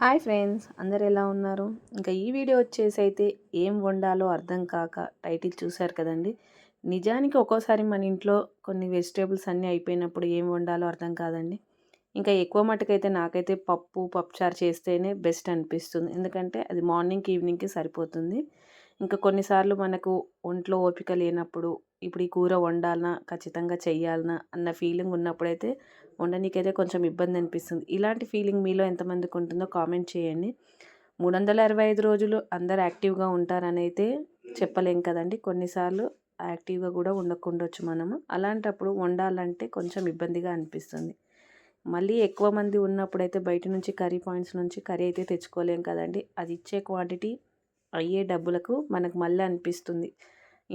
Hi friends, అందరు ఎలా ఉన్నారు? ఇంకా ఈ వీడియో వచ్చేసి అయితే ఏం వండాలో అర్థం కాక టైటిల్ చూశారు కదండి. నిజానికి ఒక్కోసారి మన ఇంట్లో కొన్ని వెజిటేబుల్స్ అన్నీ అయిపోయినప్పుడు ఏం వండాలో అర్థం కాదండి. ఇంకా ఎక్కువ మటుకైతే నాకైతే పప్పుచారు చేస్తేనే బెస్ట్ అనిపిస్తుంది. ఎందుకంటే అది మార్నింగ్కి ఈవినింగ్కి సరిపోతుంది. ఇంకా కొన్నిసార్లు మనకు ఒంట్లో ఓపిక లేనప్పుడు ఇప్పుడు ఈ కూర వండాలనా, ఖచ్చితంగా చెయ్యాలనా అన్న ఫీలింగ్ ఉన్నప్పుడైతే వండనీకైతే కొంచెం ఇబ్బంది అనిపిస్తుంది. ఇలాంటి ఫీలింగ్ మీలో ఎంతమందికి ఉంటుందో కామెంట్ చేయండి. 365 రోజులు అందరు యాక్టివ్గా ఉంటారని అయితే చెప్పలేం కదండి. కొన్నిసార్లు యాక్టివ్గా కూడా ఉండకుండొచ్చు మనము. అలాంటప్పుడు వండాలంటే కొంచెం ఇబ్బందిగా అనిపిస్తుంది. మళ్ళీ ఎక్కువ మంది ఉన్నప్పుడైతే బయట నుంచి కర్రీ పాయింట్స్ నుంచి కర్రీ అయితే తెచ్చుకోలేం కదండి. అది ఇచ్చే క్వాంటిటీ అయ్యే డబ్బులకు మనకు మళ్ళీ అనిపిస్తుంది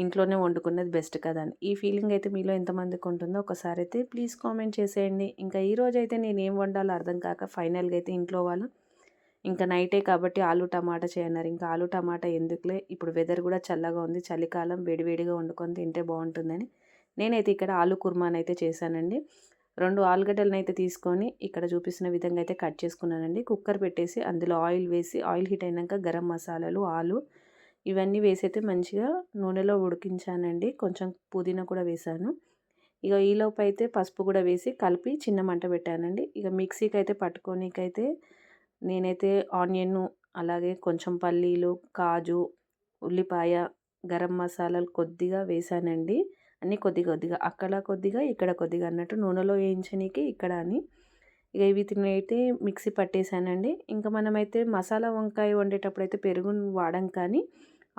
ఇంట్లోనే వండుకున్నది బెస్ట్ కదా అని. ఈ ఫీలింగ్ అయితే మీలో ఎంతమందికి ఉంటుందో ఒకసారి అయితే ప్లీజ్ కామెంట్ చేసేయండి. ఇంకా ఈరోజు అయితే నేను ఏం వండాలో అర్థం కాక ఫైనల్గా అయితే ఇంట్లో వాళ్ళు ఇంకా నైటే కాబట్టి ఆలు టమాటా చేయన్నారు. ఇంకా ఆలు టమాటా ఎందుకులే, ఇప్పుడు వెదర్ కూడా చల్లగా ఉంది, చలికాలం వేడివేడిగా వండుకొని తింటే బాగుంటుందని నేనైతే ఇక్కడ ఆలు కుర్మాని అయితే చేశానండి. 2 ఆలుగడ్డలను అయితే తీసుకొని ఇక్కడ చూపిస్తున్న విధంగా అయితే కట్ చేసుకున్నానండి. కుక్కర్ పెట్టేసి అందులో ఆయిల్ వేసి ఆయిల్ హీట్ అయినాక గరం మసాలాలు, ఆలు ఇవన్నీ వేసి అయితే మంచిగా నూనెలో ఉడికించానండి. కొంచెం పుదీనా కూడా వేసాను. ఇక ఈలోపు అయితే పసుపు కూడా వేసి కలిపి చిన్న మంట పెట్టానండి. ఇక మిక్సీకి అయితే పట్టుకోనికైతే నేనైతే ఆనియన్, అలాగే కొంచెం పల్లీలు, కాజు, ఉల్లిపాయ, గరం మసాలాలు కొద్దిగా వేసానండి. అన్నీ కొద్దిగా అక్కడ కొద్దిగా ఇక్కడ కొద్దిగా అన్నట్టు నూనెలో వేయించనీకి ఇక్కడ అని ఇక వీటిని అయితే మిక్సీ పట్టేశానండి. ఇంకా మనమైతే మసాలా వంకాయ వండేటప్పుడైతే పెరుగును వాడం, కానీ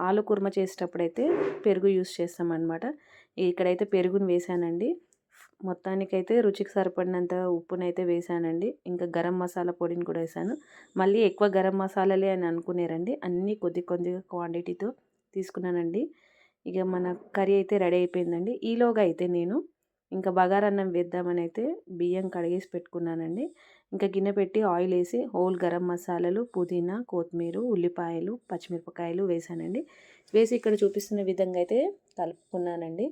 ఆలు కుర్మ చేసేటప్పుడైతే పెరుగు యూస్ చేస్తామన్నమాట. ఇక్కడైతే పెరుగును వేసానండి. మొత్తానికైతే రుచికి సరిపడినంత ఉప్పునైతే వేసానండి. ఇంకా గరం మసాలా పొడిని కూడా వేసాను. మళ్ళీ ఎక్కువ గరం మసాలాలే అని అనుకునేరండి. అన్నీ కొద్దిగా క్వాంటిటీతో తీసుకున్నానండి. ఇక మన కర్రీ అయితే రెడీ అయిపోయిందండి. ఈలోగా అయితే నేను ఇంకా బగారన్నం వేద్దామని అయితే బియ్యం కడిగేసి పెట్టుకున్నానండి. ఇంకా గిన్నె పెట్టి ఆయిల్ వేసి హోల్ గరం మసాలాలు, పుదీనా, కొత్తిమీర, ఉల్లిపాయలు, పచ్చిమిరపకాయలు వేసానండి. వేసి ఇక్కడ చూపిస్తున్న విధంగా అయితే కలుపుకున్నానండి.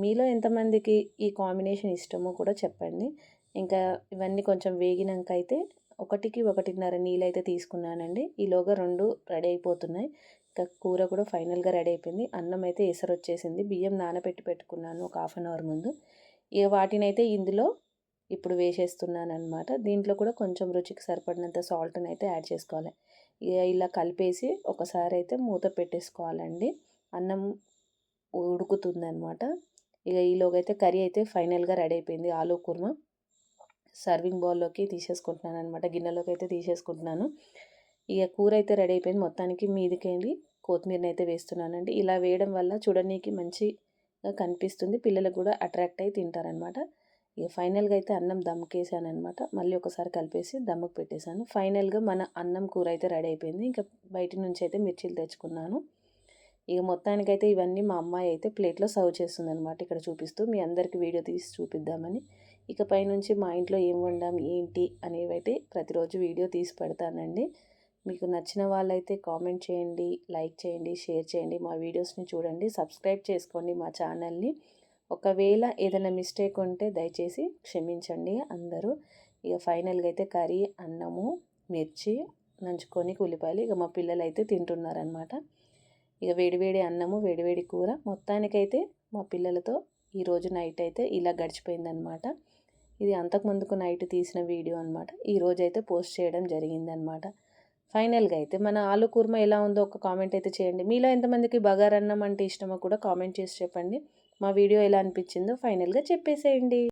మీలో ఎంతమందికి ఈ కాంబినేషన్ ఇష్టమో కూడా చెప్పండి. ఇంకా ఇవన్నీ కొంచెం వేగినాక అయితే 1-1.5 నీళ్ళైతే తీసుకున్నానండి. ఈలోగా 2 రెడీ అయిపోతున్నాయి. ఇంకా కూర కూడా ఫైనల్గా రెడీ అయిపోయింది. అన్నం అయితే ఎసరు వచ్చేసింది. బియ్యం నానబెట్టి పెట్టుకున్నాను ఒక హాఫ్ అన్ అవర్ ముందు. ఇక వాటినైతే ఇందులో ఇప్పుడు వేసేస్తున్నాను అనమాట. దీంట్లో కూడా కొంచెం రుచికి సరిపడినంత సాల్ట్ని అయితే యాడ్ చేసుకోవాలి. ఇక ఇలా కలిపేసి ఒకసారి అయితే మూత పెట్టేసుకోవాలండి. అన్నం ఉడుకుతుందనమాట. ఇక ఈలోగా అయితే కర్రీ అయితే ఫైనల్గా రెడీ అయిపోయింది. ఆలు కుర్మా సర్వింగ్ బౌల్లోకి తీసేసుకుంటున్నాను అనమాట. గిన్నెలోకి అయితే తీసేసుకుంటున్నాను. ఇక కూర అయితే రెడీ అయిపోయింది. మొత్తానికి మీదికెళ్ళి కొత్తిమీరని అయితే వేస్తున్నానండి. ఇలా వేయడం వల్ల చూడడానికి మంచిగా కనిపిస్తుంది. పిల్లలకు కూడా అట్రాక్ట్ అయి తింటారనమాట. ఇక ఫైనల్గా అయితే అన్నం దమ్ముకేసాను అనమాట. మళ్ళీ ఒకసారి కలిపేసి దమ్ముకు పెట్టేశాను. ఫైనల్గా మన అన్నం కూర అయితే రెడీ అయిపోయింది. ఇంకా బయట నుంచి అయితే మిర్చీలు తెచ్చుకున్నాను. ఇక మొత్తానికైతే ఇవన్నీ మా అమ్మాయి అయితే ప్లేట్లో సర్వ్ చేస్తుందనమాట. ఇక్కడ చూపిస్తూ మీ అందరికీ వీడియో తీసి చూపిద్దామని. ఇకపై నుంచి మా ఇంట్లో ఏం వండాం ఏంటి అనేవి అయితే ప్రతిరోజు వీడియో తీసి పెడతానండి. మీకు నచ్చిన వాళ్ళైతే కామెంట్ చేయండి, లైక్ చేయండి, షేర్ చేయండి, మా వీడియోస్ని చూడండి, సబ్స్క్రైబ్ చేసుకోండి మా ఛానల్ని. ఒకవేళ ఏదైనా మిస్టేక్ ఉంటే దయచేసి క్షమించండి అందరూ. ఇక ఫైనల్గా అయితే కర్రీ, అన్నము, మిర్చి నంచుకొని ఉల్లిపాయలు ఇక మా పిల్లలు అయితే తింటున్నారనమాట. ఇక వేడివేడి అన్నము, వేడివేడి కూర. మొత్తానికైతే మా పిల్లలతో ఈరోజు నైట్ అయితే ఇలా గడిచిపోయిందనమాట. ఇది అంతకుముందుకు నైట్ తీసిన వీడియో అనమాట. ఈరోజు అయితే పోస్ట్ చేయడం జరిగిందనమాట. ఫైనల్గా అయితే మన ఆలు కుర్మ ఎలా ఉందో ఒక కామెంట్ అయితే చేయండి. మీలో ఎంతమందికి బగారన్నం అంటే ఇష్టమో కూడా కామెంట్ చేసి చెప్పండి. మా వీడియో ఎలా అనిపించిందో ఫైనల్గా చెప్పేసేయండి.